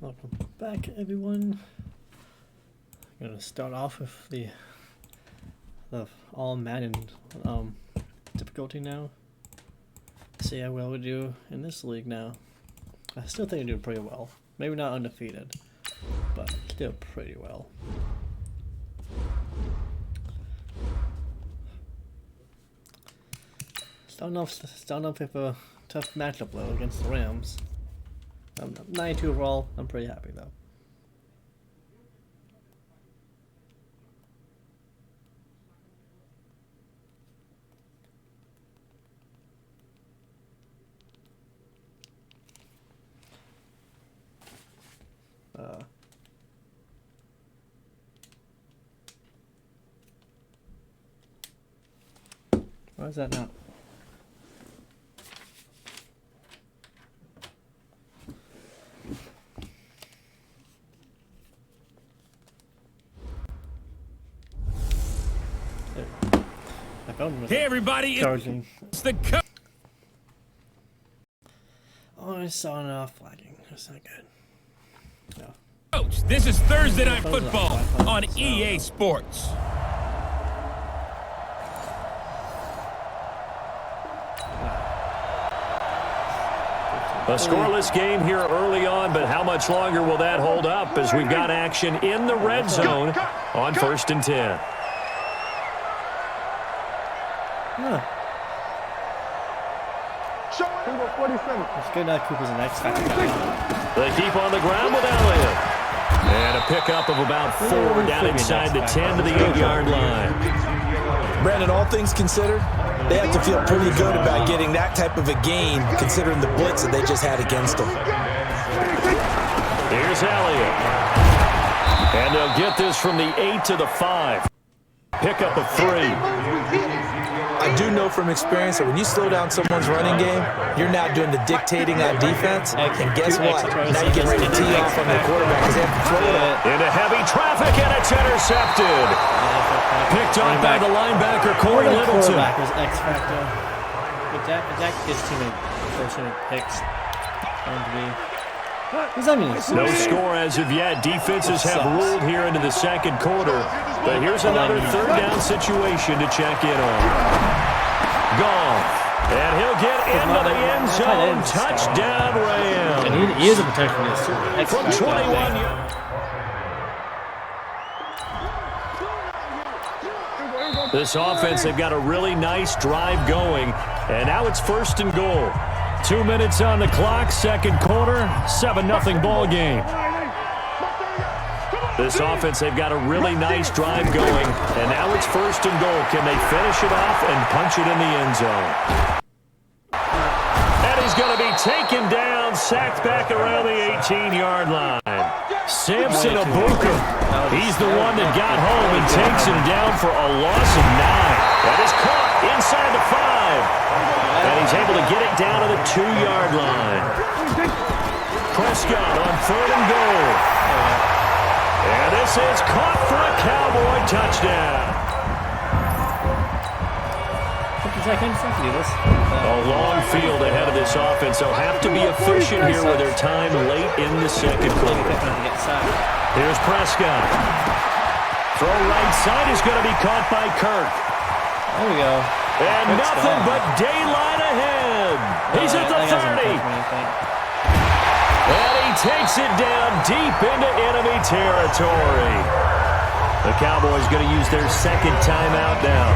Welcome back, everyone. I'm gonna start off with the all Madden difficulty now. See how well we do in this league now. I still think I do pretty well. Maybe not undefeated, but still pretty well. Starting off with a tough matchup though against the Rams. 92 overall. I'm pretty happy though. Why is that not? Hey everybody, charging. It's the Oh, I saw enough flagging. That's not good. No. Coach. This is Thursday Night Football on EA Sports. A scoreless game here early on, but how much longer will that hold up as we've got action in the red zone on 1st and 10? Huh. It's good that Cooper's an X Factor guy. They keep on the ground with Elliott. And a pickup of about 4 down inside the 10 to the 8-yard line. Brandon, all things considered, they have to feel pretty good about getting that type of a gain, considering the blitz that they just had against them. Here's Elliott. And they'll get this from the 8 to the 5. Pickup of 3. I do know from experience that when you slow down someone's running game, you're now doing the dictating on defense. And guess what? Now you get ready to tee off on the quarterback because they have to throw it up. Into heavy traffic, and it's intercepted. Picked on by the linebacker, Corey Littleton. Quarterback was X Factor. But Jack gets too many picks. No score as of yet. Defenses have ruled here into the second quarter. But here's another third down situation to check in on. Gone. And he'll get into the end zone. Touchdown, Rams. And he is a potential miss. From 21 yards. This offense, they've got a really nice drive going. And now it's 1st and goal. 2 minutes on the clock, second quarter, 7-0 ball game. This offense, they've got a really nice drive going, and now it's 1st and goal. Can they finish it off and punch it in the end zone? And he's going to be taken down, sacked back around the 18-yard line. Samson Abuka, he's the one that got home and takes him down for a loss of 9. That is caught inside the 5. And he's able to get it down to the 2-yard line. Prescott on 3rd and goal. And this is caught for a Cowboy touchdown. 50 seconds, I can do this. A long field ahead of this offense. They'll have to be efficient here with their time late in the second quarter. Here's Prescott. Throw right side is going to be caught by Kirk. There we go. And nothing but daylight ahead. He's at the 30. And he takes it down deep into enemy territory. The Cowboys going to use their second timeout now,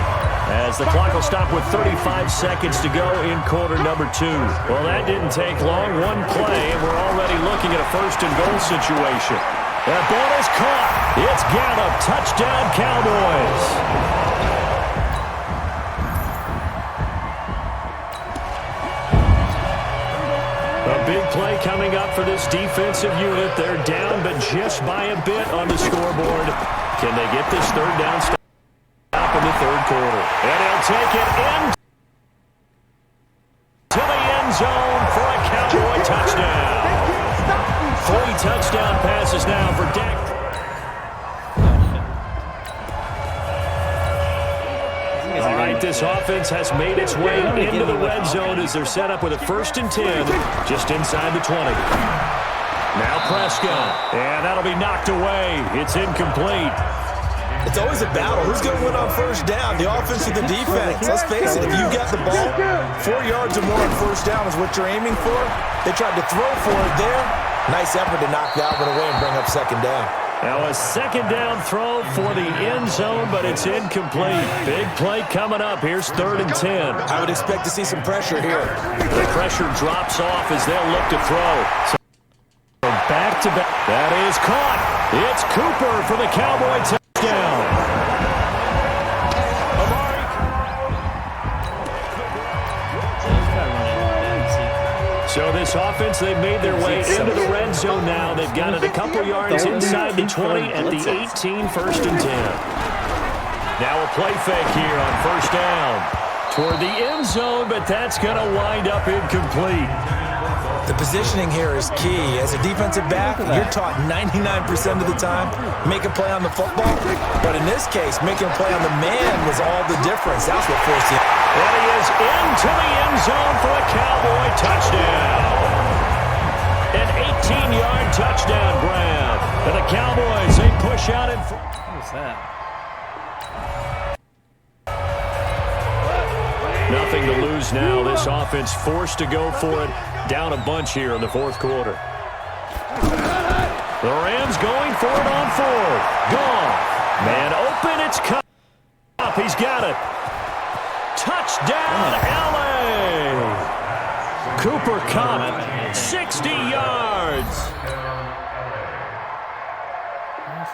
as the clock will stop with 35 seconds to go in quarter number 2. Well, that didn't take long. One play, and we're already looking at a 1st and goal situation. That ball is caught. It's Gallup. Touchdown, Cowboys. A big play coming up for this defensive unit. They're down, but just by a bit on the scoreboard. Can they get this third down stop in the third quarter? And he'll take it in to the end zone for a Cowboy touchdown. 3 touchdown passes now for Dak. All right, this offense has made its way into the red zone as they're set up with a 1st and 10 just inside the 20. Now Prescott. And that'll be knocked away. It's incomplete. It's always a battle. Who's going to win on first down, the offense or the defense? Let's face it, if you got the ball, 4 yards or more on first down is what you're aiming for. They tried to throw for it there. Nice effort to knock that one away and bring up second down. Now a second down throw for the end zone, but it's incomplete. Big play coming up. Here's 3rd and 10. I would expect to see some pressure here. The pressure drops off as they'll look to throw. So back to back. That is caught. It's Cooper for the Cowboy touchdown. So this offense, they've made their way into the red zone now. They've got it a couple yards inside the 20 at the 18, 1st and 10. Now a play fake here on first down toward the end zone, but that's going to wind up incomplete. The positioning here is key. As a defensive back, you're taught 99% of the time, make a play on the football. But in this case, making a play on the man was all the difference. That's what forced you. And he is into the end zone for a Cowboy touchdown. An 18-yard touchdown grab. And the Cowboys, they push out in front. What was that? Nothing to lose now. This offense forced to go for it. Down a bunch here in the 4th quarter. The Rams going for it on 4th. Gone. Man open. It's cut up. He's got it. Touchdown, L.A. Cooper Kupp, 60 yards.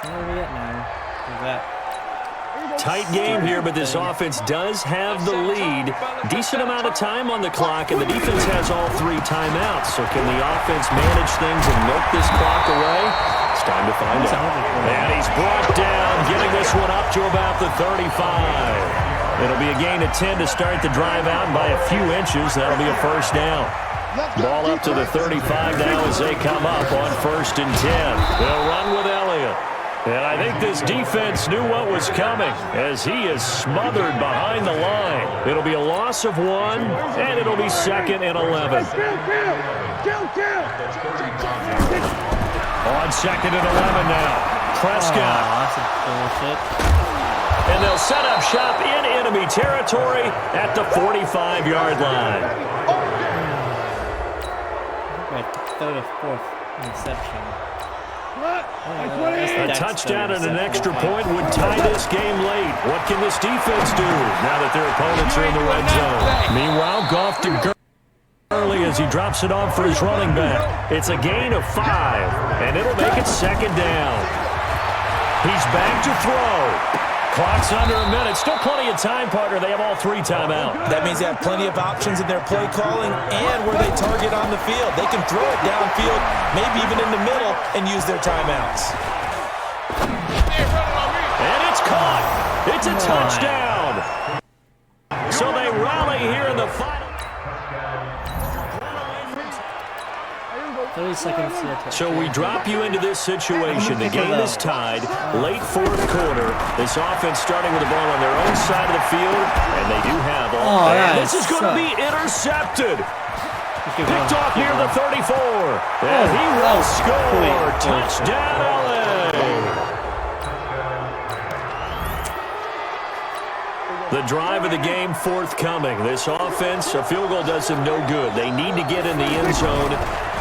Where are we at now? Look at that. Tight game here, but this offense does have the lead. Decent amount of time on the clock, and the defense has all 3 timeouts. So can the offense manage things and milk this clock away? It's time to find out. And he's brought down, getting this one up to about the 35. It'll be a gain of 10 to start the drive out, and by a few inches, that'll be a first down. Ball up to the 35 now as they come up on 1st and 10. They'll run with Elliott. And I think this defense knew what was coming as he is smothered behind the line. It'll be a loss of 1, and it'll be 2nd and 11. On 2nd and 11 now. Prescott. That's a bullshit. And they'll set up shop in enemy territory at the 45-yard line. Right, 3rd or 4th interception. A touchdown and an extra point would tie this game late. What can this defense do now that their opponents are in the red zone? Meanwhile, Goff to Gurley as he drops it off for his running back. It's a gain of 5, and it'll make it 2nd down. He's back to throw. Clock's under a minute. Still plenty of time, partner. They have all 3 timeouts. That means they have plenty of options in their play calling and where they target on the field. They can throw it downfield, maybe even in the middle, and use their timeouts. And it's caught. It's a touchdown. So they rally here in the final. 30 seconds left. So we drop you into this situation. The game is tied. Late 4th quarter. This offense starting with the ball on their own side of the field, and they do have all. And this is going to be intercepted. Picked off near the 34. And he will score. Touchdown, L.A. The drive of the game forthcoming. This offense, a field goal does them no good. They need to get in the end zone.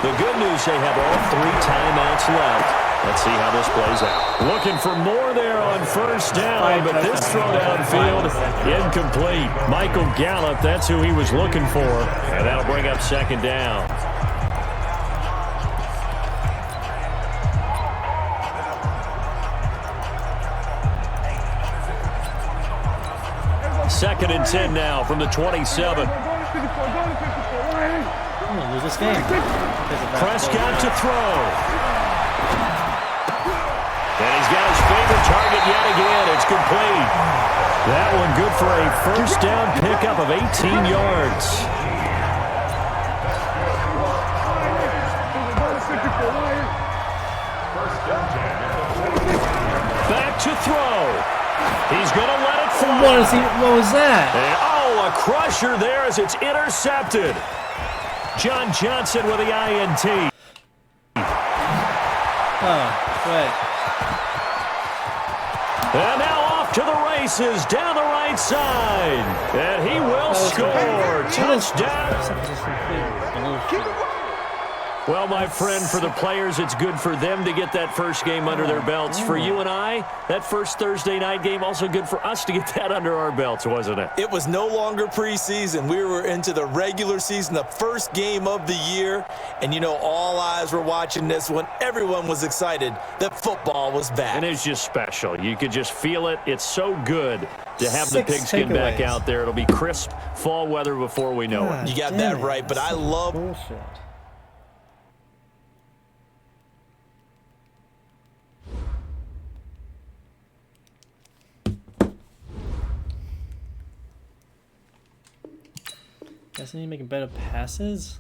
The good news, they have all 3 timeouts left. Let's see how this plays out. Looking for more there on first down, but this throw downfield, incomplete. Michael Gallup, that's who he was looking for, and that'll bring up 2nd down. Second and 10 now from the 27. Lose this game. Prescott to throw. And he's got his favorite target yet again. It's complete. That one good for a first down pickup of 18 yards. Back to throw. He's going to let it fly. What was that? And, a crusher there as it's intercepted. John Johnson with the INT. Right. And now off to the races down the right side. And he will score. Touchdown. Well, my friend, for the players, it's good for them to get that first game under their belts. For you and I, that first Thursday night game, also good for us to get that under our belts, wasn't it? It was no longer preseason. We were into the regular season, the first game of the year. And, you know, all eyes were watching this when everyone was excited that football was back. And it's just special. You could just feel it. It's so good to have the pigskin back out there. It'll be crisp fall weather before we know it. You got that right, but I love... Bullshit. Guess I need to make better passes.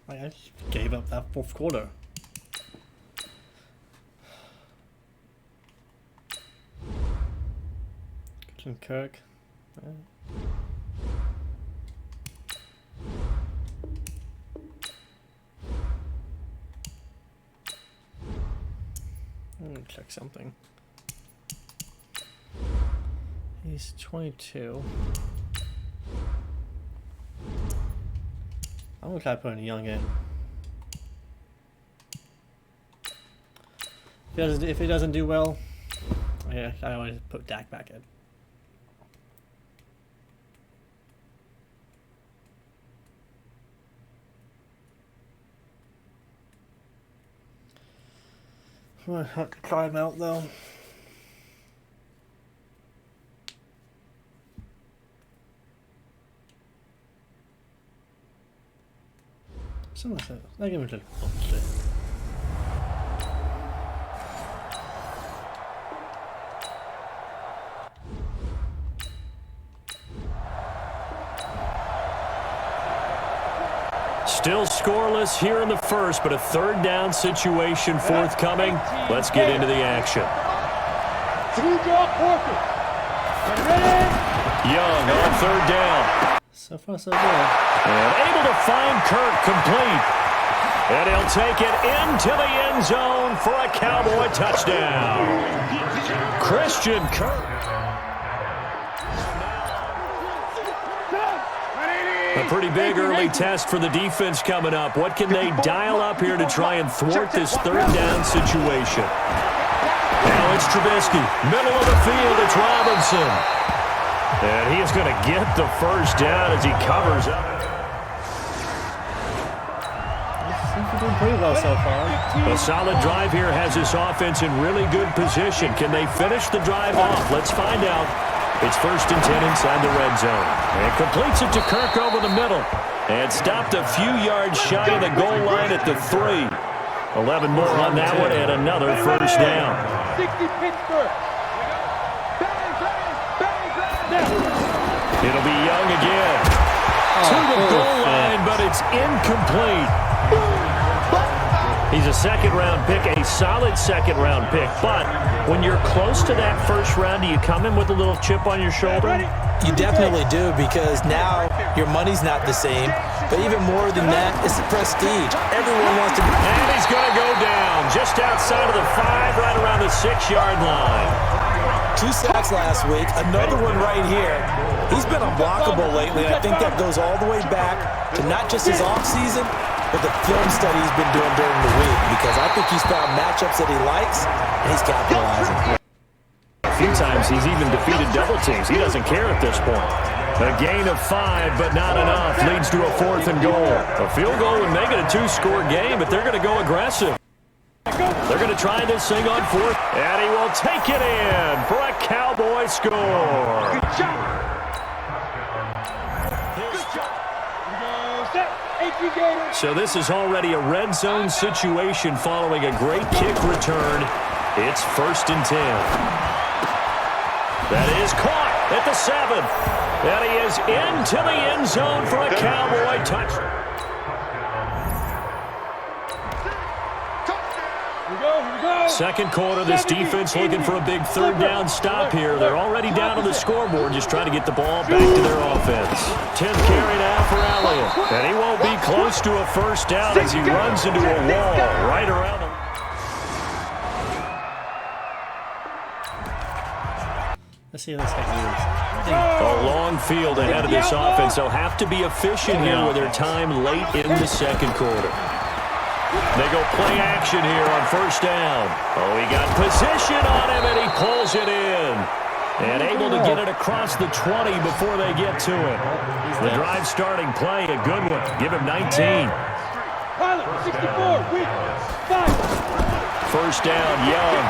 I just gave up that fourth quarter. Christian Kirk. Let me check something. He's 22. I'm gonna try putting Young in. If he doesn't do well, I always put Dak back in. I'm gonna have to try him out though. Some of that game was just bullshit. Still scoreless here in the first, but a third down situation forthcoming. Let's get into the action. Young on third down. So far, so good. And able to find Kirk complete. And he'll take it into the end zone for a Cowboy touchdown. Christian Kirk. A pretty big early test for the defense coming up. What can they dial up here to try and thwart this third down situation? Now it's Trubisky. Middle of the field, it's Robinson. And he is going to get the first down as he covers up. He's doing pretty well so far. A solid drive here has this offense in really good position. Can they finish the drive off? Let's find out. It's 1st and 10 inside the red zone. And completes it to Kirk over the middle. And stopped a few yards shy of the goal line at the 3. 11 more on that one and another first down. 60 Pittsburgh. It'll be Young again. To the goal line, but it's incomplete. He's a second-round pick, a solid second-round pick. But when you're close to that first round, do you come in with a little chip on your shoulder? You definitely do, because now your money's not the same. But even more than that, it's the prestige. Everyone wants to be... And he's going to go down just outside of the 5, right around the 6-yard line. 2 sacks last week, another one right here. He's been unblockable lately, and I think that goes all the way back to not just his offseason, but the film study he's been doing during the week, because I think he's found matchups that he likes, and he's capitalizing. A few times he's even defeated double teams. He doesn't care at this point. A gain of 5, but not enough. Leads to a 4th and goal. A field goal would make it a 2-score game, but they're going to go aggressive. They're going to try this thing on 4th, and he will take it in for a Cowboy score. Good job. So this is already a red zone situation following a great kick return. It's 1st and 10. That is caught at the 7. And he is into the end zone for a Cowboy touchdown. We go. Second quarter, this defense looking for a big third down stop here. They're already down on the scoreboard, just trying to get the ball back to their offense. 10th carry now for Elliott. And he won't be close to a first down as he runs into a wall right around the... Let's see if this guy A long field ahead of this offense. They'll have to be efficient here with their time late in the second quarter. They go play action here on first down. Oh, he got position on him, and he pulls it in. And able to get it across the 20 before they get to it. The drive starting play, a good one. Give him 19. First down, Young.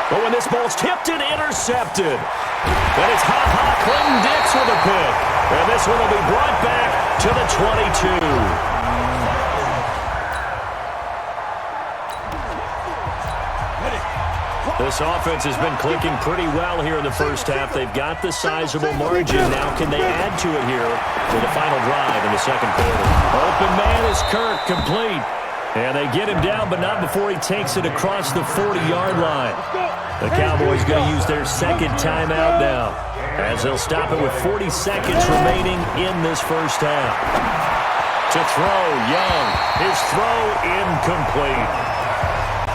But when this ball's tipped and intercepted. And it's Clinton Dix with a pick. And this one will be brought back to the 22. This offense has been clicking pretty well here in the first half. They've got the sizable margin. Now can they add to it here for the final drive in the second quarter? Open man is Kirk, complete. And they get him down, but not before he takes it across the 40-yard line. The Cowboys going to use their second timeout now, as they'll stop it with 40 seconds remaining in this first half. To throw, Young. His throw incomplete.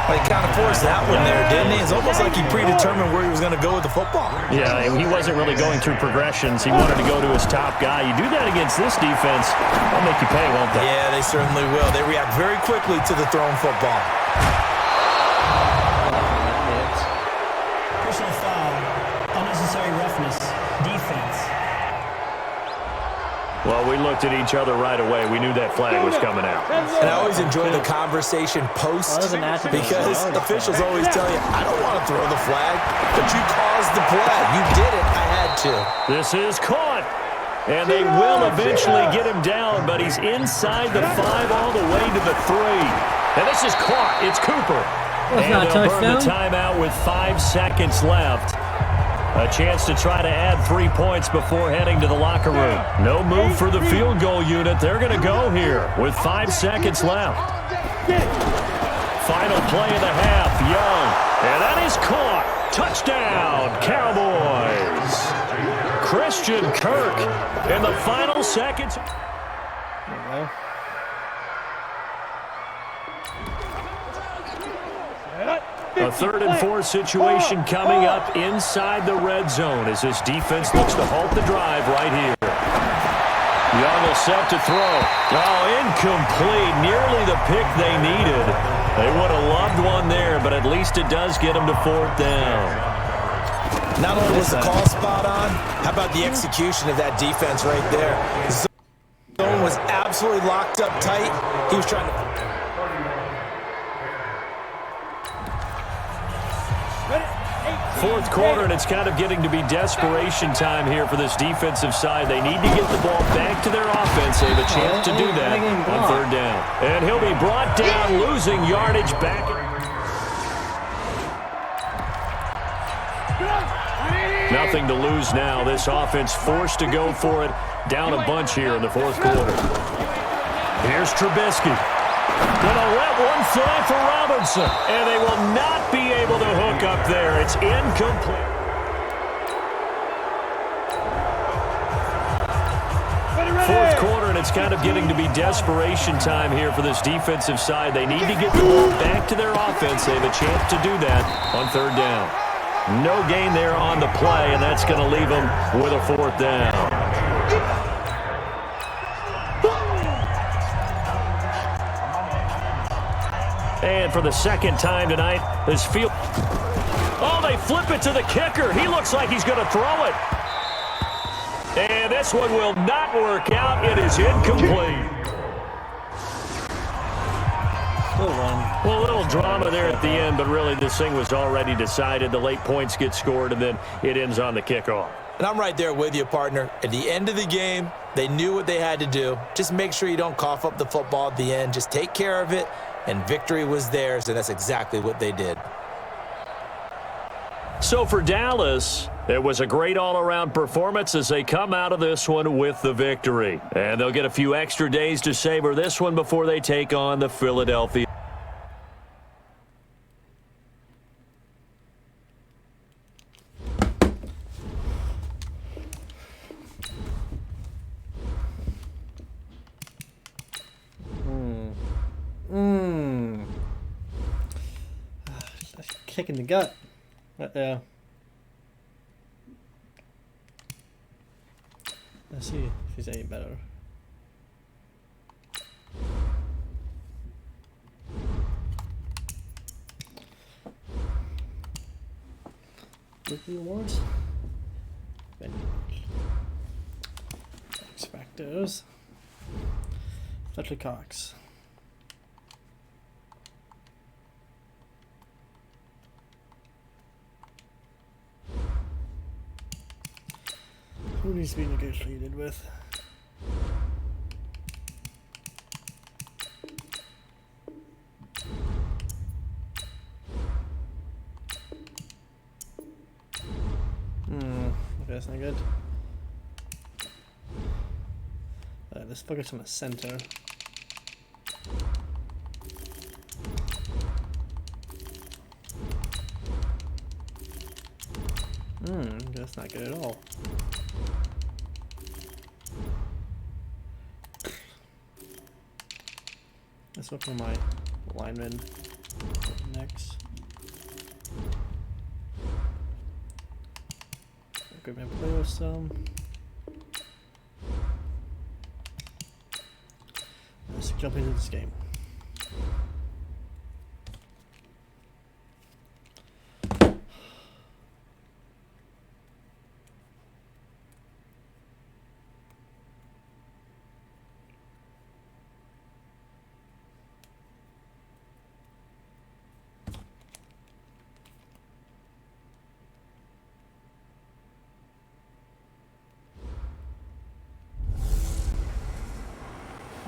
Well, he kind of forced that one there, didn't he? It's almost like he predetermined where he was going to go with the football. Yeah, he wasn't really going through progressions. He wanted to go to his top guy. You do that against this defense, they'll make you pay, won't they? Yeah, they certainly will. They react very quickly to the thrown football. Personal foul, unnecessary roughness, defense. Well, we looked at each other right away. We knew that flag was coming out. And I always enjoy the conversation post because officials always tell you, I don't want to throw the flag, but you caused the play. You did it. I had to. This is caught. And they will eventually get him down, but he's inside the 5 all the way to the 3. And this is caught. It's Cooper. And they'll burn the timeout with 5 seconds left. A chance to try to add 3 points before heading to the locker room. No move for the field goal unit. They're going to go here with 5 seconds left. Final play of the half, Young. And that is caught. Touchdown, Cowboys. Christian Kirk in the final seconds. There we go. A 3rd and 4 situation coming up inside the red zone as this defense looks to halt the drive right here. Young will set to throw. Oh, incomplete. Nearly the pick they needed. They would have loved one there, but at least it does get them to 4th down. Not only was the call spot on, how about the execution of that defense right there? Zone was absolutely locked up tight. He was trying to... Fourth quarter, and it's kind of getting to be desperation time here for this defensive side. They need to get the ball back to their offense. They have a chance to do that on 3rd down. And he'll be brought down, losing yardage back. Nothing to lose now. This offense forced to go for it. Down a bunch here in the 4th quarter. Here's Trubisky. Gonna let one fly for Robinson, and they will not be able to hook up there. It's incomplete. Fourth quarter, and it's kind of getting to be desperation time here for this defensive side. They need to get the ball back to their offense. They have a chance to do that on 3rd down. No gain there on the play, and that's going to leave them with a 4th down. And for the second time tonight, this field... Oh, they flip it to the kicker. He looks like he's going to throw it. And this one will not work out. It is incomplete. Well, a little drama there at the end, but really this thing was already decided. The late points get scored, and then it ends on the kickoff. And I'm right there with you, partner. At the end of the game, they knew what they had to do. Just make sure you don't cough up the football at the end. Just take care of it. And victory was theirs, and that's exactly what they did. So for Dallas, it was a great all-around performance as they come out of this one with the victory. And they'll get a few extra days to savor this one before they take on the Philadelphia. kick in the gut. Uh-oh. Let's see if he's any better. Weekly awards. X Factors. Fletcher Cox. Who needs to be negotiated with? Okay, that's not good. Let's focus on the center. That's not good at all. Let's look for my lineman next. Equipment play with some. Let's jump into this game.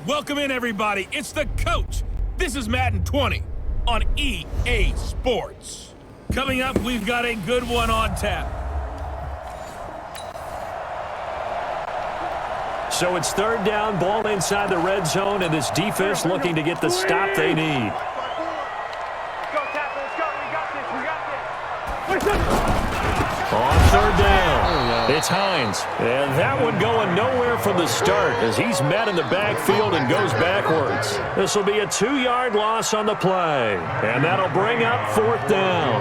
Welcome in, everybody. It's the coach. This is Madden 20 on EA Sports. Coming up, we've got a good one on tap. So it's third down, ball inside the red zone, and this defense looking to get the stop they need. On third down, it's Hines. And that one going nowhere from the start as he's met in the backfield and goes backwards. This will be a 2-yard loss on the play. And that'll bring up fourth down.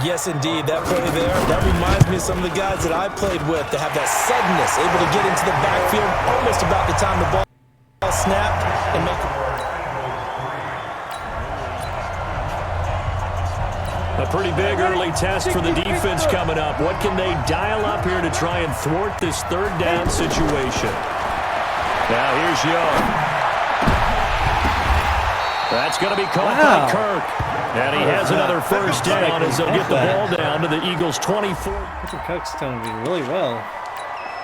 Yes, indeed. That play there, that reminds me of some of the guys that I played with that have that suddenness, able to get into the backfield almost about the time the ball snapped and make it. A pretty big early test for the defense coming up. What can they dial up here to try and thwart this third down situation? Now here's Young. That's going to be caught by Kirk. And he has another first down as they'll get the ball down to the Eagles' 24. I think Kirk's doing really well.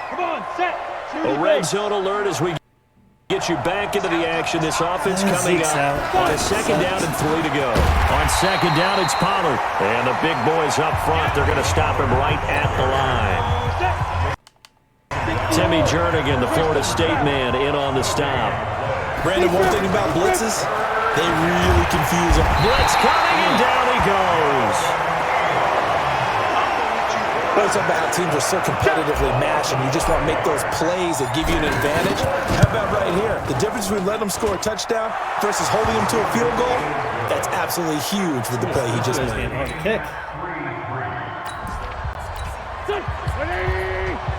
Come on, set. A red zone alert as we get you back into the action. This offense coming up on a second down and 3 to go. On second down, it's Pollard. And the big boys up front, they're going to stop him right at the line. Timmy Jernigan, the Florida State man, in on the stop. Brandon, one thing about blitzes, they really confuse him. Blitz coming, and down he goes. It's about how teams are so competitively matched, and you just want to make those plays that give you an advantage. How about right here? The difference between letting them score a touchdown versus holding them to a field goal, that's absolutely huge with the play he just made. Kick.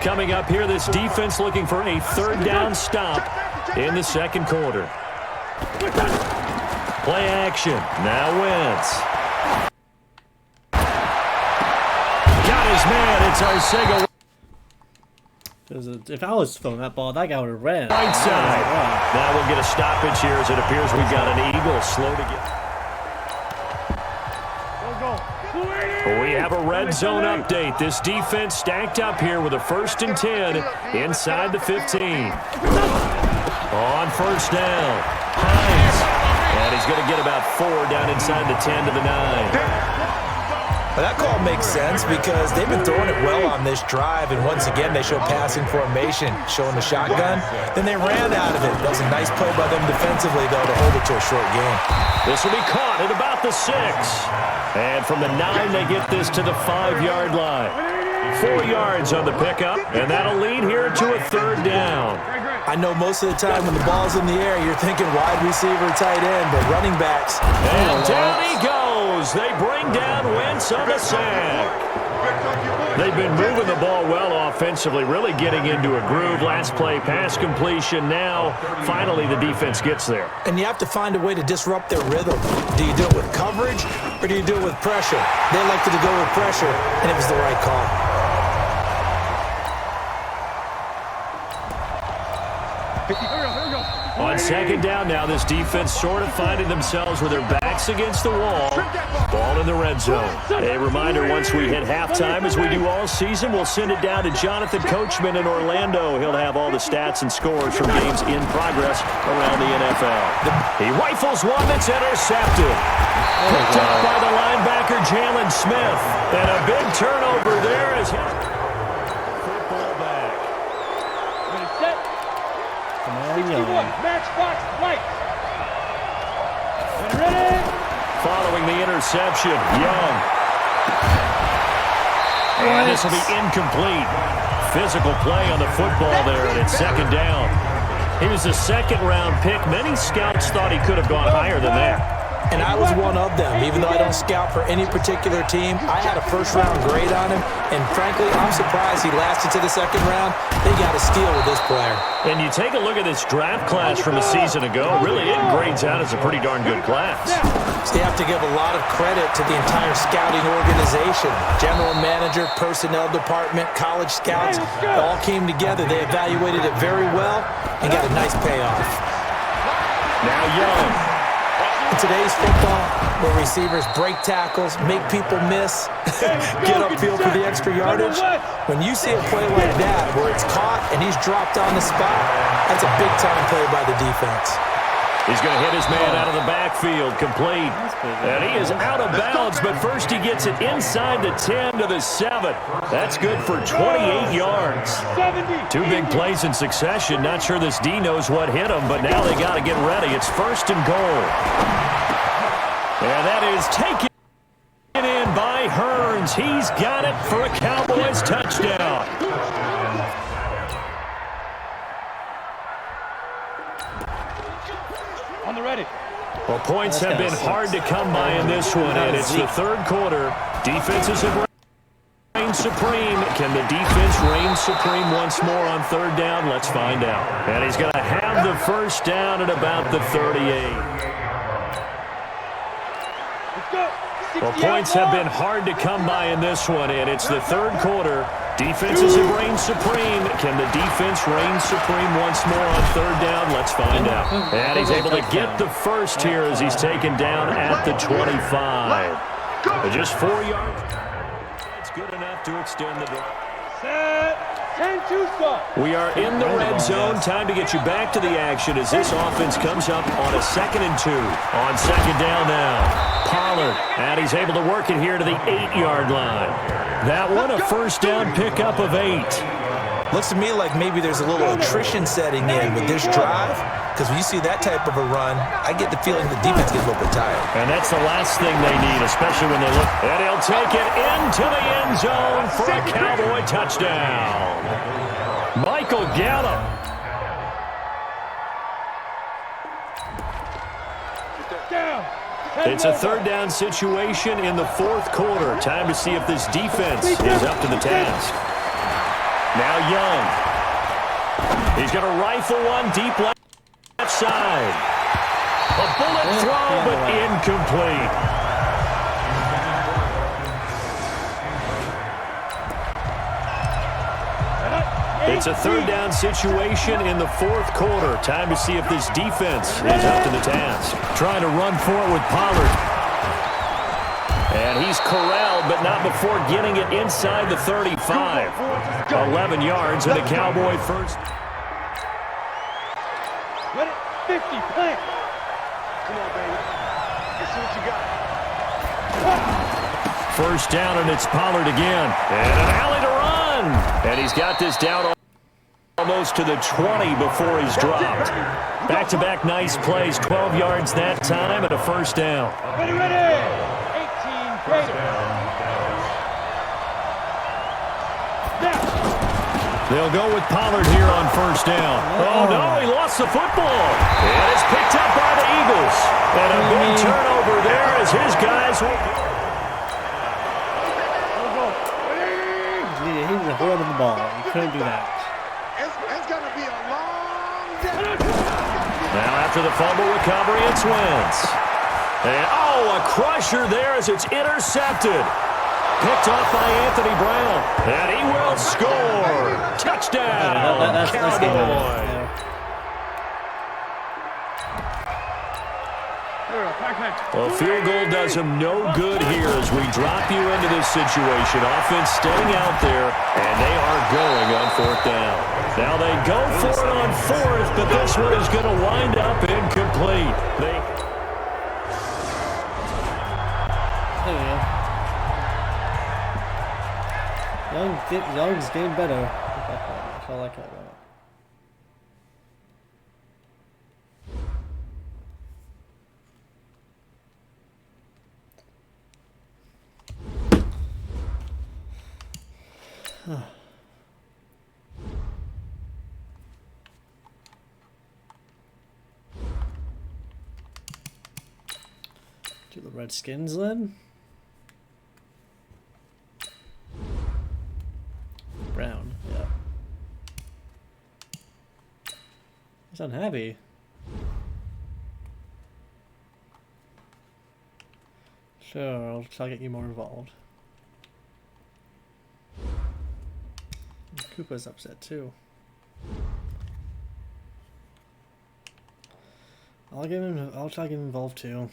Coming up here, this defense looking for a third down stop in the second quarter. Play action. Now Wentz. Man, it's Arcega. If I was throwing that ball, that guy would have ran. Right side. Now we'll get a stoppage here as it appears we've got an Eagle slow to get. We have a red zone update. This defense stacked up here with a 1st and 10 inside the 15. On first down, Hines. And he's going to get about 4 down inside the 10 to the 9. Well, that call makes sense because they've been throwing it well on this drive, and once again they show passing formation, showing the shotgun. Then they ran out of it. That was a nice play by them defensively, though, to hold it to a short game. This will be caught at about the 6. And from the 9, they get this to the 5-yard line. 4 yards on the pickup, and that'll lead here to a third down. I know most of the time when the ball's in the air, you're thinking wide receiver, tight end, but running backs. And down he goes. goes. They bring down Wentz on the sack. They've been moving the ball well offensively, really getting into a groove. Last play, pass completion. Now, finally, the defense gets there. And you have to find a way to disrupt their rhythm. Do you do it with coverage, or do you do it with pressure? They elected to go with pressure, and it was the right call. On second down now, this defense sort of finding themselves with their backs against the wall. Ball in the red zone. A reminder, once we hit halftime, as we do all season, we'll send it down to Jonathan Coachman in Orlando. He'll have all the stats and scores from games in progress around the NFL. He rifles one that's intercepted. Picked up by the linebacker, Jalen Smith. And a big turnover there as his football back. Matchbox lights. Ready? Following the interception, Young. And this will be incomplete. Physical play on the football there, and it's second down. He was a second-round pick. Many scouts thought he could have gone higher than that. And I was one of them. Even though I don't scout for any particular team, I had a first-round grade on him. And frankly, I'm surprised he lasted to the second round. They got a steal with this player. And you take a look at this draft class from a season ago, really it grades out as a pretty darn good class. So you have to give a lot of credit to the entire scouting organization. General manager, personnel department, college scouts, it all came together. They evaluated it very well and got a nice payoff. Now Young. In today's football, where receivers break tackles, make people miss, get upfield for the extra yardage, when you see a play like that where it's caught and he's dropped on the spot, that's a big-time play by the defense. He's going to hit his man out of the backfield, complete. And he is out of bounds, but first he gets it inside the 10 to the 7. That's good for 28 yards. 2 big plays in succession. Not sure this D knows what hit him, but now they got to get ready. It's first and goal. And that is taken in by Hearns. He's got it for a Cowboys touchdown. On the ready. Well, points have been hard to come by in this one, and it's the third quarter. Defenses have reigned supreme. Can the defense reign supreme once more on third down? Let's find out. And he's going to have the first down at about the 38. Let's go. Well, points have been hard to come by in this one, and it's the third quarter. Defenses have reigned supreme. Can the defense reign supreme once more on third down? Let's find out. And he's able to get the first here as he's taken down at the 25. But just 4 yards. It's good enough to extend the drive. Set. 10-2 start. We are in the red zone. Time to get you back to the action as this offense comes up on a 2nd and 2. On second down now. Pollard, and he's able to work it here to the 8-yard line. That one, a first down pickup of 8. Looks to me like maybe there's a little attrition setting in with this drive, because when you see that type of a run, I get the feeling the defense gets a little bit tired. And that's the last thing they need, especially when they look. And he'll take it into the end zone for a Cowboy touchdown. Michael Gallup. It's a third down situation in the fourth quarter. Time to see if this defense is up to the task. Now Young. He's going to rifle one deep left side. A bullet throw, but incomplete. It's a third down situation in the fourth quarter. Time to see if this defense is up to the task. Trying to run for it with Pollard. And he's corralled, but not before getting it inside the 35. 11 yards and a Cowboy first. 50, plant. Come on, baby. Let's see what you got. First down, and it's Pollard again. And an alley to run. And he's got this down almost to the 20 before he's dropped. Back-to-back nice plays, 12 yards that time, and a first down. Ready, ready. 18, greater. Now. They'll go with Pollard here on first down. Oh, no, he lost the football. And it's picked up by the Eagles. And a big turnover there as his guys will... He was holding the ball. He couldn't do that. It's going to be a long day. Now after the fumble, recovery, it's Wentz. And, a crusher there as it's intercepted. Picked off by Anthony Brown. And he will score. Touchdown, Cowboys. Well, field goal does him no good here as we drop you into this situation. Offense staying out there, and they are going on fourth down. Now they go for it on fourth, but this one is going to wind up incomplete. There we go. Young's getting better. That's all I care about. Do the Redskins then? Brown, yeah. He's unhappy. Sure, I'll try to get you more involved. Koopa's upset too. I'll try to get him involved too.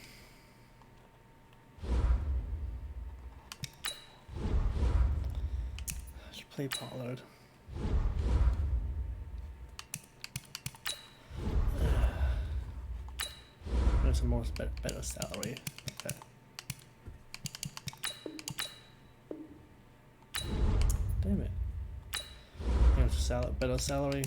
I should play Pollard. There's a more better salary. Okay. Damn it. Better salary.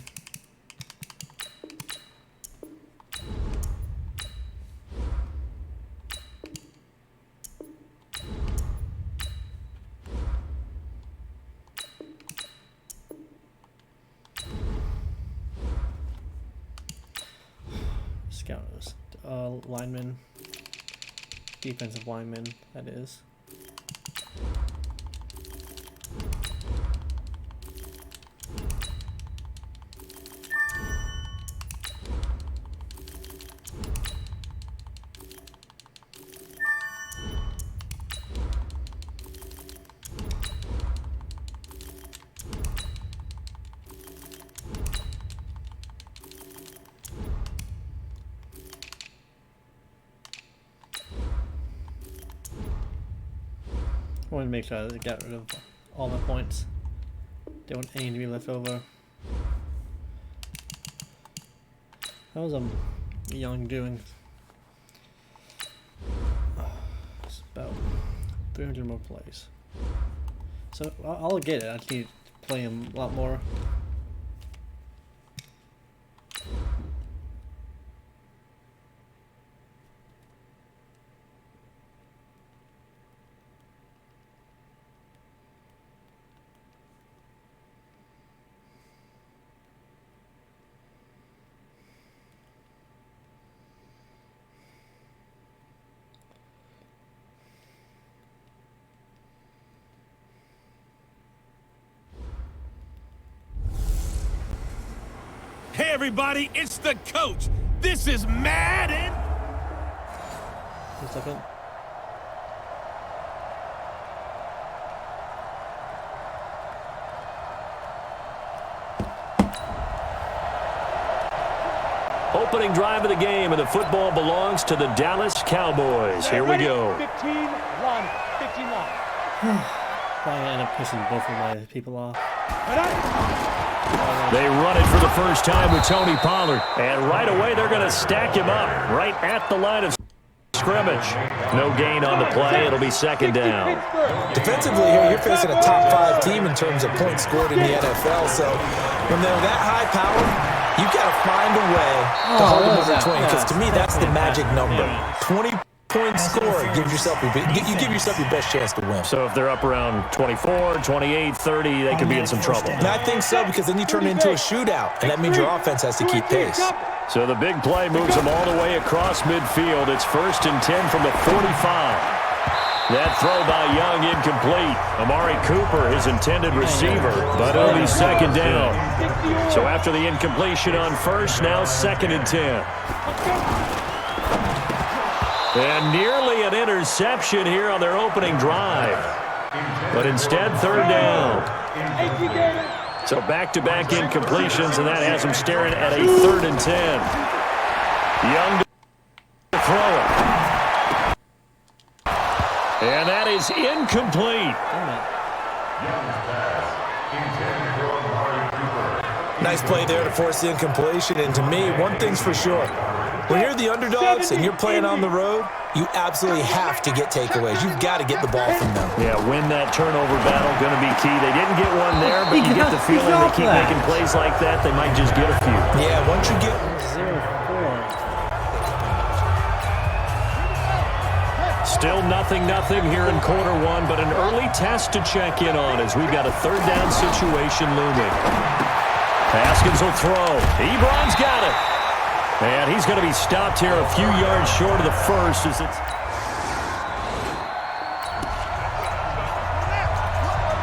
Scouters. Lineman. Defensive lineman, that is. I want to make sure I got rid of all the points. Don't want any to be left over. That was Young doing. It's about 300 more plays. So I'll get it. I just need to play him a lot more. Hey, everybody, it's the coach. This is Madden. 1 second. Opening drive of the game, and the football belongs to the Dallas Cowboys. Here we go. 15-1. 15-1. Probably end up pissing both of my people off. They run it for the first time with Tony Pollard. And right away, they're going to stack him up right at the line of scrimmage. No gain on the play. It'll be second down. Defensively here, you're facing a top 5 team in terms of points scored in the NFL. So when they're that high powered, you've got to find a way to hold them under 20. Because to me, that's the magic number. 20 Point score. You give yourself your best chance to win. So if they're up around 24, 28, 30, they could be in some trouble. And I think so, because then you turn it into a shootout, and that means your offense has to keep pace. So the big play moves them all the way across midfield. It's 1st and 10 from the 45. That throw by Young incomplete. Amari Cooper, his intended receiver, but it'll be 2nd down. So after the incompletion on 1st, now 2nd and 10. And nearly an interception here on their opening drive. But instead, 3rd down. So back-to-back incompletions, and that has them staring at a 3rd and 10. Young to throw it. And that is incomplete. Nice play there to force the incompletion. And to me, one thing's for sure. When you're the underdogs and you're playing on the road, you absolutely have to get takeaways. You've got to get the ball from them. Yeah, win that turnover battle, going to be key. They didn't get one there, but you get the feeling they keep making plays like that, they might just get a few. Yeah, once you get... 0-4. Still 0-0 here in quarter one, but an early test to check in on as we've got a 3rd down situation looming. Haskins will throw. Ebron's got it. And he's going to be stopped here a few yards short of the first as it's...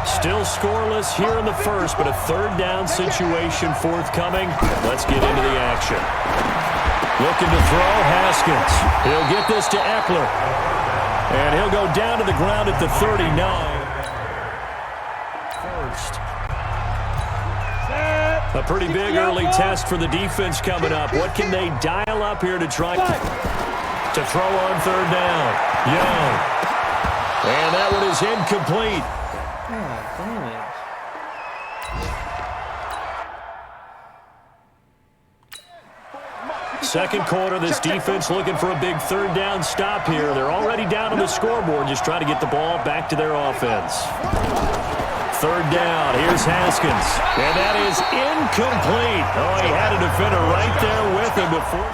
Still scoreless here in the first, but a 3rd down situation forthcoming. Let's get into the action. Looking to throw, Haskins. He'll get this to Eckler. And he'll go down to the ground at the 39. First. A pretty big early test for the defense coming up. What can they dial up here to try to throw on 3rd down? Young. And that one is incomplete. Oh, damn it. Second quarter, this defense looking for a big 3rd down stop here. They're already down on the scoreboard, just trying to get the ball back to their offense. 3rd down, here's Haskins. And that is incomplete. Oh, he had a defender right there with him before.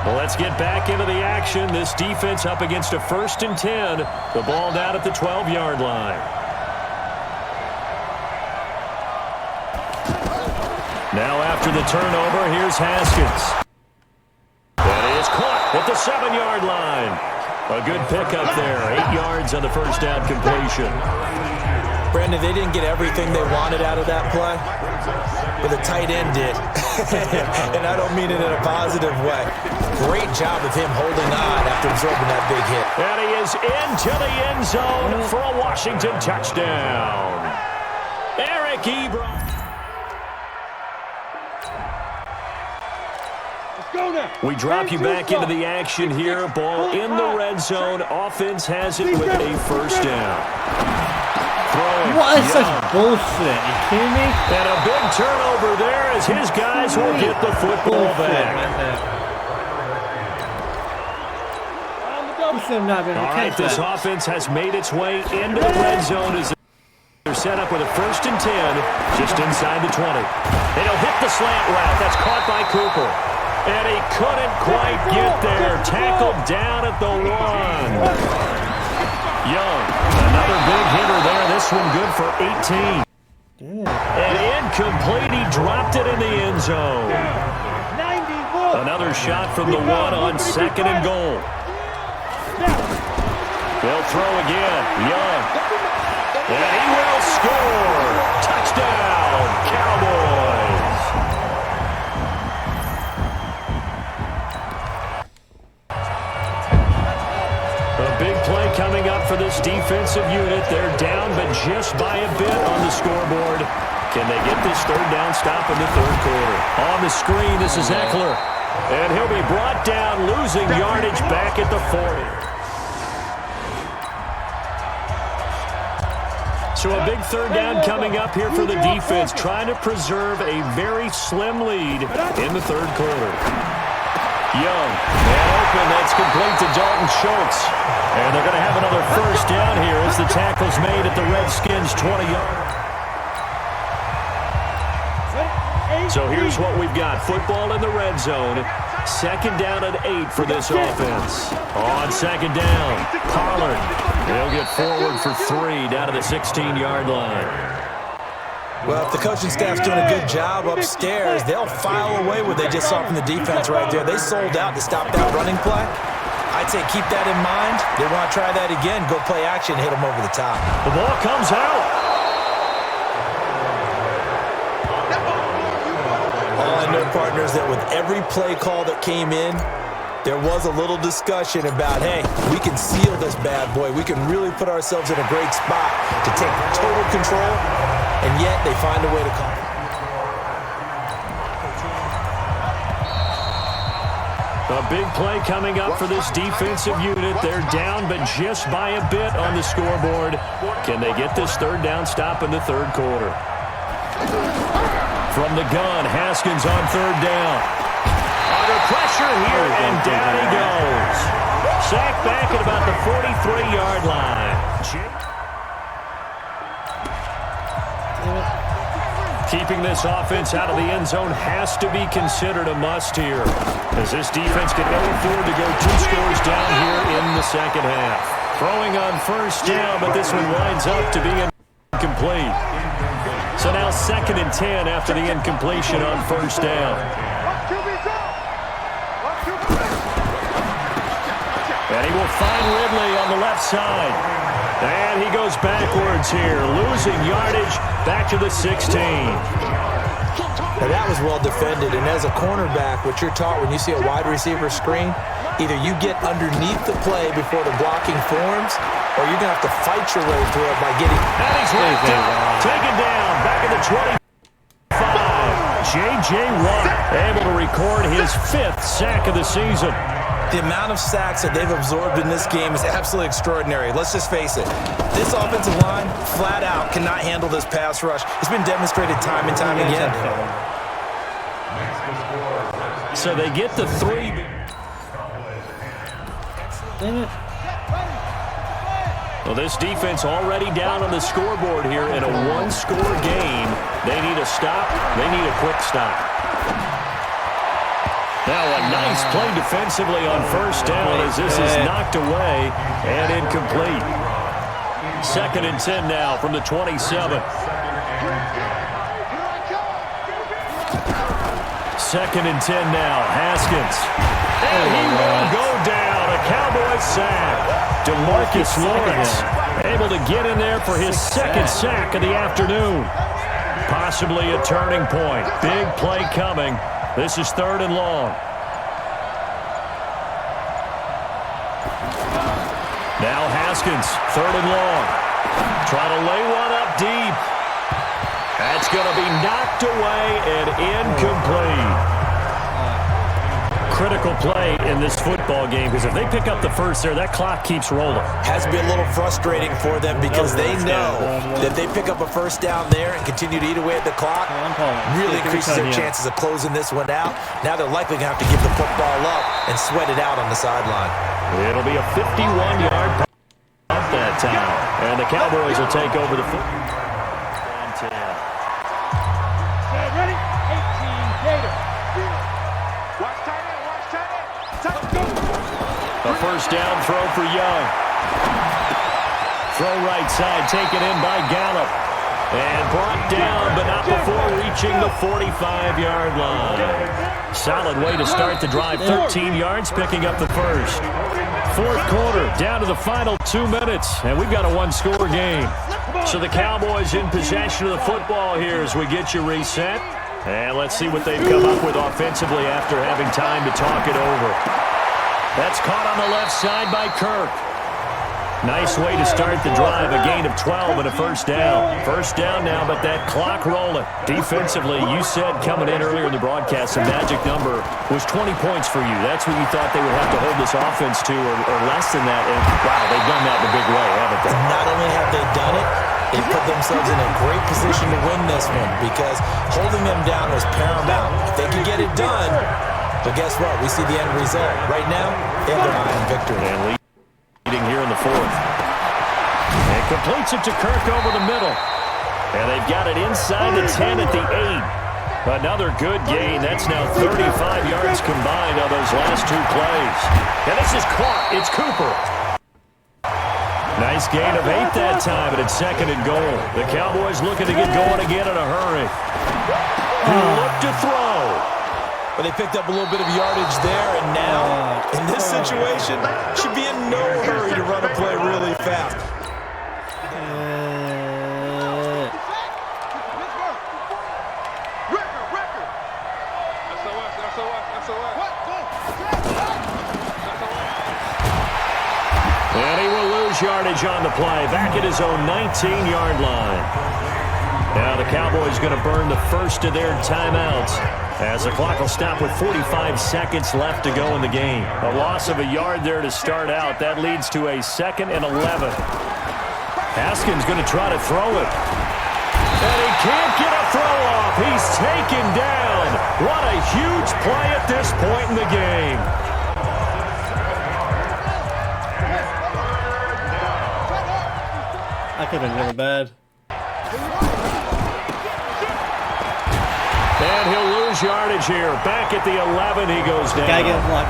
Well, let's get back into the action. This defense up against a 1st and 10. The ball down at the 12-yard line. Now after the turnover, here's Haskins. That is caught at the 7-yard line. A good pickup there. 8 yards on the 1st down completion. Brandon, they didn't get everything they wanted out of that play, but the tight end did. And I don't mean it in a positive way. Great job of him holding on after absorbing that big hit. And he is into the end zone for a Washington touchdown. Eric Ebron. We drop you back into the action here. Ball in the red zone. Offense has it with a 1st down. Throwing. What is such bullshit? Are you kidding me? And a big turnover there as his guys will get the football back. All right, this offense has made its way into the red zone as they're set up with a 1st and 10 just inside the 20. And he'll hit the slant route. That's caught by Cooper. And he couldn't quite get there. Tackled down at the 1. Young, another big hitter there. This one good for 18. And incomplete. He dropped it in the end zone. Another shot from the 1 on 2nd and goal. They'll throw again. Young. And he will score. Touchdown, Cowboys. Big play coming up for this defensive unit. They're down, but just by a bit on the scoreboard. Can they get this 3rd down stop in the 3rd quarter? On the screen, this is Eckler. And he'll be brought down, losing yardage back at the 40. So a big 3rd down coming up here for the defense, trying to preserve a very slim lead in the 3rd quarter. Young, man open, that's complete to Dalton Schultz. And they're going to have another 1st down here as the tackle's made at the Redskins' 20-yard. So here's what we've got. Football in the red zone. Second down and 8 for this offense. On second down, Pollard. He'll get forward for 3 down to the 16-yard line. Well, if the coaching staff's doing a good job upstairs, they'll file away what they just saw from the defense right there. They sold out to stop that running play. I'd say keep that in mind. They want to try that again. Go play action, hit them over the top. The ball comes out. All I know, partners, that with every play call that came in, there was a little discussion about, hey, we can seal this bad boy. We can really put ourselves in a great spot to take total control, and yet they find a way to call it. A big play coming up for this defensive unit. They're down, but just by a bit on the scoreboard. Can they get this third down stop in the third quarter? From the gun, Haskins on third down. Under pressure here, and down he goes. Sacked back at about the 43-yard line. Keeping this offense out of the end zone has to be considered a must here, as this defense can never afford to go 2 scores down here in the second half. Throwing on first down, but this one winds up to be incomplete. So now 2nd and 10 after the incompletion on first down. And he will find Ridley on the left side. And he goes backwards here, losing yardage back to the 16. Now that was well defended, and as a cornerback, what you're taught when you see a wide receiver screen, either you get underneath the play before the blocking forms, or you're going to have to fight your way through it by getting... And he's wrapped up, taken down, back at the 25. J.J. Watt able to record his 5th sack of the season. The amount of sacks that they've absorbed in this game is absolutely extraordinary. Let's just face it. This offensive line, flat out, cannot handle this pass rush. It's been demonstrated time and time again. So they get the 3. Dang it. Well, this defense already down on the scoreboard here in a 1-score game. They need a stop. They need a quick stop. Now a nice play defensively on first down as this is knocked away and incomplete. 2nd and 10 now from the 27. 2nd and 10 now. Haskins. And he will go down. A Cowboys sack. DeMarcus Lawrence able to get in there for his 2nd sack of the afternoon. Possibly a turning point. Big play coming. This is 3rd and long. Now Haskins, 3rd and long. Trying to lay one up deep. That's going to be knocked away and incomplete. Critical play in this football game, because if they pick up the first there, that clock keeps rolling. Has to be a little frustrating for them because they know that if they pick up a first down there and continue to eat away at the clock, really increases their chances of closing this one out. Now they're likely going to have to give the football up and sweat it out on the sideline. It'll be a 51-yard punt that time, and the Cowboys will take over the football. Ready? 18, Gator. Watch tight end, watch tight end. A first down throw for Young. Throw right side, taken in by Gallup. And brought down, but not before reaching the 45-yard line. Solid way to start the drive. 13 yards, picking up the first. 4th quarter, down to the final 2 minutes, and we've got a 1-score game. So the Cowboys in possession of the football here as we get you reset. And let's see what they've come up with offensively after having time to talk it over. That's caught on the left side by Kirk. Nice way to start the drive, a gain of 12 and a first down. First down now, but that clock rolling. Defensively, you said coming in earlier in the broadcast, the magic number was 20 points for you. That's what you thought they would have to hold this offense to, or less than that. And wow, they've done that in a big way, haven't they? Not only have they done it, they put themselves in a great position to win this one because holding them down was paramount. If they could get it done, but guess what? We see the end result. Right now, they have their eye on victory. And leading here in the 4th. And completes it to Kirk over the middle. And they've got it inside the 10 at the 8. Another good gain. That's now 35 yards combined on those last 2 plays. And this is caught. It's Cooper. Nice gain of 8 that time, and it's 2nd and goal. The Cowboys looking to get going again in a hurry. He looked to throw. But they picked up a little bit of yardage there, and now, in this situation, should be in no hurry to run a play really fast. And he will lose yardage on the play, back at his own 19-yard line. Now the Cowboys going to burn the first of their timeouts as the clock will stop with 45 seconds left to go in the game. A loss of a yard there to start out. That leads to a 2nd and 11. Haskins going to try to throw it. And he can't get a throw off. He's taken down. What a huge play at this point in the game. That could have been really bad. And he'll lose yardage here. Back at the 11, he goes down. Gotta get a block.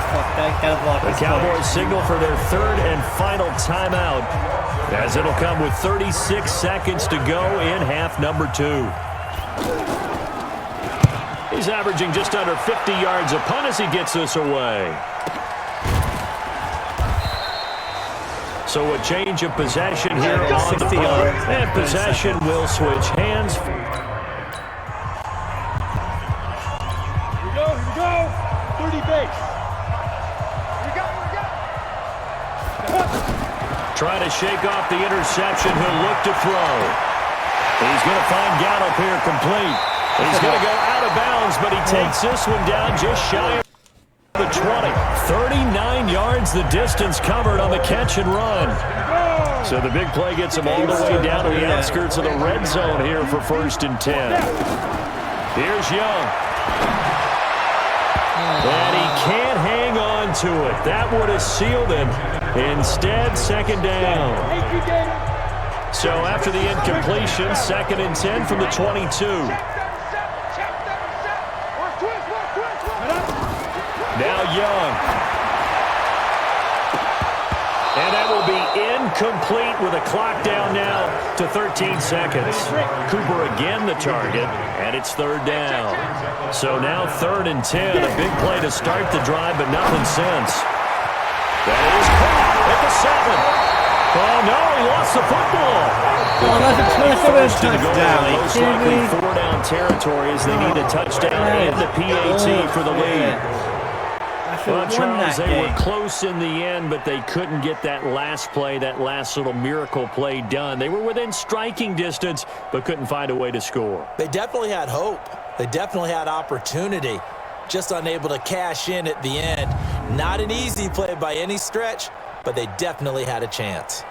Gotta block. The Cowboys signal for their 3rd and final timeout, as it'll come with 36 seconds to go in half number 2. He's averaging just under 50 yards a punt as he gets this away. So a change of possession here on the punt, and possession will switch hands. Here we go. 30 base. Trying to shake off the interception. He'll look to throw. He's going to find Gallup here complete. He's going to go out of bounds, but he takes this one down just shy of the 20. 39 yards the distance covered on the catch and run. So the big play gets him all the way down to the outskirts of the red zone here for 1st and 10. Here's Young. And he can't hang on to it. That would have sealed it. Instead, 2nd down. So after the incompletion, 2nd and 10 from the 22. Now Young. And that will be incomplete with a clock down now to 13 seconds. Cooper again the target, and it's 3rd down. So now 3rd and 10, a big play to start the drive, but nothing since. That is caught at the 7. Oh, no, he lost the football. Oh, that's a touchdown. Most likely 4-down territory as they need a touchdown and the PAT for the lead. Well, Charles, they were close in the end, but they couldn't get that last play, that last little miracle play done. They were within striking distance, but couldn't find a way to score. They definitely had hope. They definitely had opportunity. Just unable to cash in at the end. Not an easy play by any stretch, but they definitely had a chance.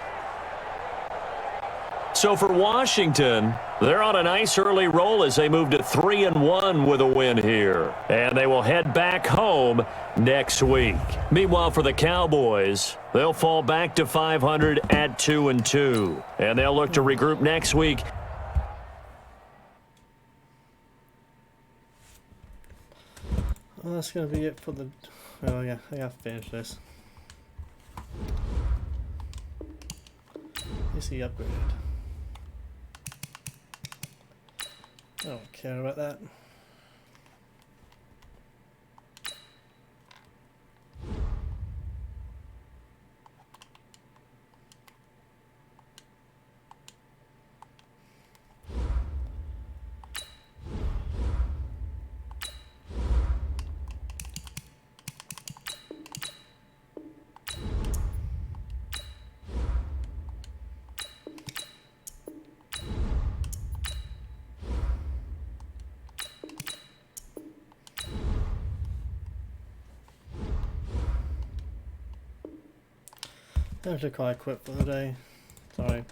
So for Washington, they're on a nice early roll as they move to 3-1 with a win here. And they will head back home next week. Meanwhile, for the Cowboys, they'll fall back to 500 at 2-2. And they'll look to regroup next week. Well, that's going to be it for the... Oh, yeah, I got to finish this. Is he upgraded? I don't care about that. I have to call it quit for the day. Sorry.